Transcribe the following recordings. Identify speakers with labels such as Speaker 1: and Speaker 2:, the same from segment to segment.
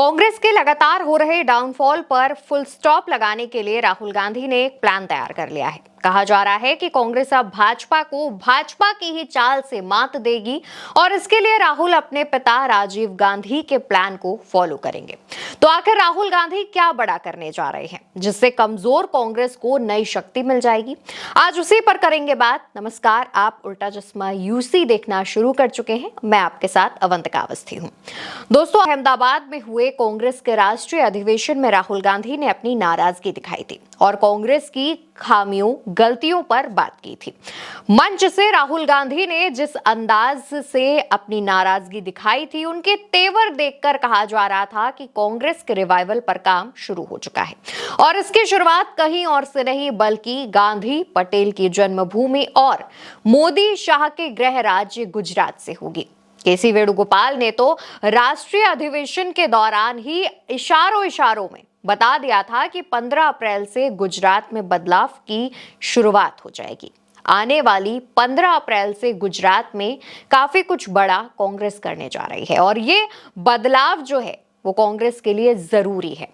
Speaker 1: कांग्रेस के लगातार हो रहे डाउनफॉल पर फुल स्टॉप लगाने के लिए राहुल गांधी ने एक प्लान तैयार कर लिया है। कहा जा रहा है कि कांग्रेस अब भाजपा को भाजपा की ही चाल से मात देगी और इसके लिए राहुल अपने पिता राजीव गांधी के प्लान को फॉलो करेंगे। तो आखिर राहुल गांधी क्या बड़ा करने जा रहे हैं जिससे कमजोर कांग्रेस को नई शक्ति मिल जाएगी? आज उसी पर करेंगे बात। नमस्कार, आप उल्टा चश्मा यूसी देखना शुरू कर चुके हैं। मैं आपके साथ अवंतिका अवस्थी हूं। दोस्तों, अहमदाबाद में हुए कांग्रेस के राष्ट्रीय अधिवेशन में राहुल गांधी ने अपनी नाराजगी दिखाई थी और कांग्रेस की खामियों गलतियों पर बात की थी। मंच से राहुल गांधी ने जिस अंदाज से अपनी नाराजगी दिखाई थी, उनके तेवर देखकर कहा जा रहा था कि कांग्रेस के रिवाइवल पर काम शुरू हो चुका है और इसकी शुरुआत कहीं और से नहीं बल्कि गांधी पटेल की जन्मभूमि और मोदी शाह के गृह राज्य गुजरात से होगी। केसी वेणुगोपाल ने तो राष्ट्रीय अधिवेशन के दौरान ही इशारों में बता दिया था कि 15 अप्रैल से गुजरात में बदलाव की शुरुआत हो जाएगी। आने वाली 15 अप्रैल से गुजरात में काफी कुछ बड़ा कांग्रेस करने जा रही है और ये बदलाव जो है वो कांग्रेस के लिए जरूरी है।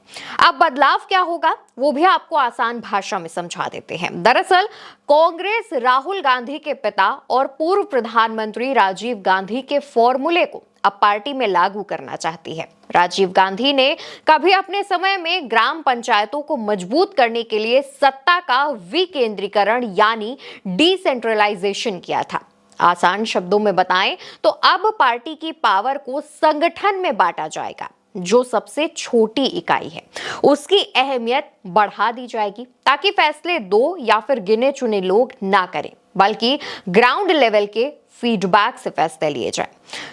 Speaker 1: अब बदलाव क्या होगा वो भी आपको आसान भाषा में समझा देते हैं। दरअसल कांग्रेस राहुल गांधी के पिता और पूर्व प्रधानमंत्री राजीव गांधी के फॉर्मूले को अब पार्टी में लागू करना चाहती है। राजीव गांधी ने कभी अपने समय में ग्राम पंचायतों को मजबूत करने के लिए सत्ता का विकेंद्रीकरण यानी डिसेंट्रलाइजेशन किया था। आसान शब्दों में बताएं तो अब पार्टी की पावर को संगठन में बांटा जाएगा। जो सबसे छोटी इकाई है उसकी अहमियत बढ़ा दी जाएगी ताकि फैसले दो या फिर गिने चुने लोग ना करें बल्कि ग्राउंड लेवल के फीडबैक से फैसले लिए जाए।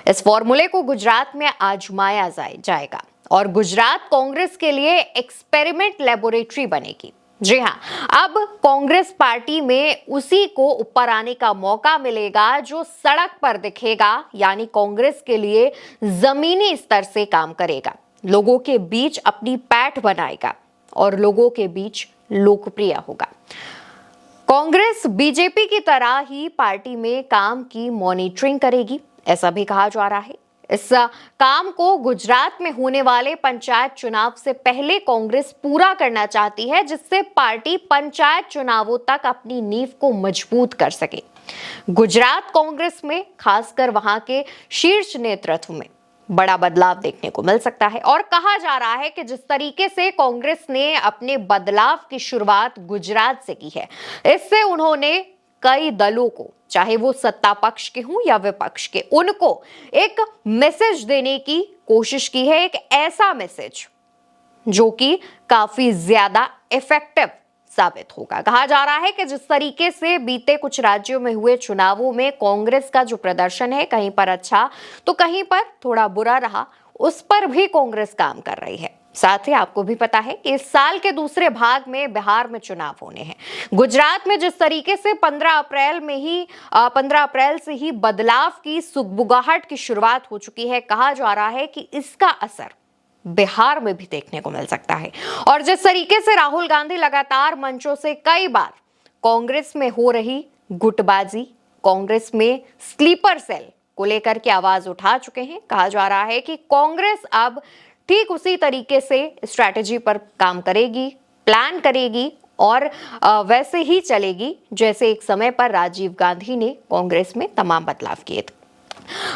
Speaker 1: इस फॉर्मूले को गुजरात में आजमाया जाएगा और गुजरात कांग्रेस के लिए एक्सपेरिमेंट लेबोरेटरी बनेगी। जी हाँ, अब कांग्रेस पार्टी में उसी को ऊपर आने का मौका मिलेगा जो सड़क पर दिखेगा, यानी कांग्रेस के लिए जमीनी स्तर से काम करेगा, लोगों के बीच अपनी पैठ बनाएगा और लोगों के बीच लोकप्रिय होगा। कांग्रेस बीजेपी की तरह ही पार्टी में काम की मॉनिटरिंग करेगी, ऐसा भी कहा जा रहा है। इस काम को गुजरात में होने वाले पंचायत चुनाव से पहले कांग्रेस पूरा करना चाहती है जिससे पार्टी पंचायत चुनावों तक अपनी नींव को मजबूत कर सके। गुजरात कांग्रेस में खासकर वहां के शीर्ष नेतृत्व में बड़ा बदलाव देखने को मिल सकता है और कहा जा रहा है कि जिस तरीके से कांग्रेस ने अपने बदलाव की शुरुआत गुजरात से की है, इससे उन्होंने कई दलों को, चाहे वो सत्ता पक्ष के हों या विपक्ष के, उनको एक मैसेज देने की कोशिश की है। एक ऐसा मैसेज जो कि काफी ज्यादा इफेक्टिव साबित होगा। कहा जा रहा है कि जिस तरीके से बीते कुछ राज्यों में हुए चुनावों में कांग्रेस का जो प्रदर्शन है, कहीं पर अच्छा तो कहीं पर थोड़ा बुरा रहा, उस पर भी कांग्रेस काम कर रही है। साथ ही आपको भी पता है कि इस साल के दूसरे भाग में बिहार में चुनाव होने हैं। गुजरात में जिस तरीके से 15 अप्रैल से ही बदलाव की सुगबुगाहट की शुरुआत हो चुकी है, कहा जा रहा है कि इसका असर बिहार में भी देखने को मिल सकता है। और जिस तरीके से राहुल गांधी लगातार मंचों से कई बार कांग्रेस में हो रही गुटबाजी, कांग्रेस में स्लीपर सेल को लेकर के आवाज उठा चुके हैं, कहा जा रहा है कि कांग्रेस अब ठीक उसी तरीके से स्ट्रैटेजी पर काम करेगी, प्लान करेगी और वैसे ही चलेगी जैसे एक समय पर राजीव गांधी ने कांग्रेस में तमाम बदलाव किए थे।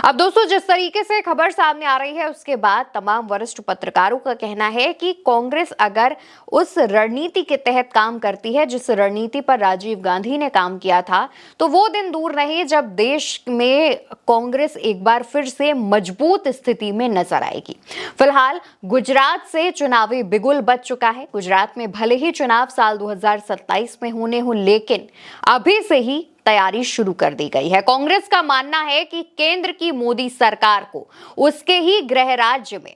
Speaker 1: अब दोस्तों, जिस तरीके से खबर सामने आ रही है उसके बाद तमाम वरिष्ठ पत्रकारों का कहना है कि कांग्रेस अगर उस रणनीति के तहत काम करती है जिस रणनीति पर राजीव गांधी ने काम किया था, तो वो दिन दूर नहीं जब देश में कांग्रेस एक बार फिर से मजबूत स्थिति में नजर आएगी। फिलहाल गुजरात से चुनावी बिगुल बज चुका है। गुजरात में भले ही चुनाव साल 2027 में होने हो, लेकिन अभी से ही तैयारी शुरू कर दी गई है। कांग्रेस का मानना है कि केंद्र की मोदी सरकार को उसके ही गृह राज्य में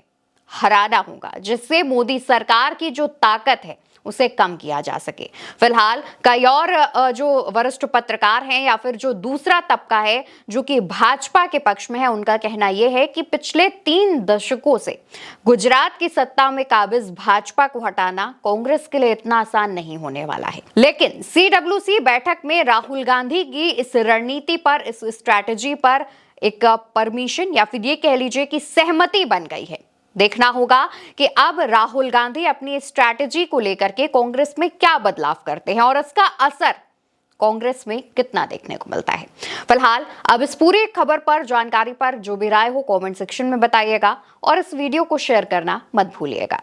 Speaker 1: हराना होगा जिससे मोदी सरकार की जो ताकत है उसे कम किया जा सके। फिलहाल कई और जो वरिष्ठ पत्रकार हैं या फिर जो दूसरा तबका है जो कि भाजपा के पक्ष में है, उनका कहना यह है कि पिछले 3 दशकों से गुजरात की सत्ता में काबिज भाजपा को हटाना कांग्रेस के लिए इतना आसान नहीं होने वाला है। लेकिन CWC बैठक में राहुल गांधी की इस रणनीति पर, इस स्ट्रैटेजी पर एक परमिशन या फिर ये कह लीजिए कि सहमति बन गई है। देखना होगा कि अब राहुल गांधी अपनी स्ट्रैटेजी को लेकर के कांग्रेस में क्या बदलाव करते हैं और इसका असर कांग्रेस में कितना देखने को मिलता है। फिलहाल अब इस पूरी खबर पर जानकारी पर जो भी राय हो कमेंट सेक्शन में बताइएगा और इस वीडियो को शेयर करना मत भूलिएगा।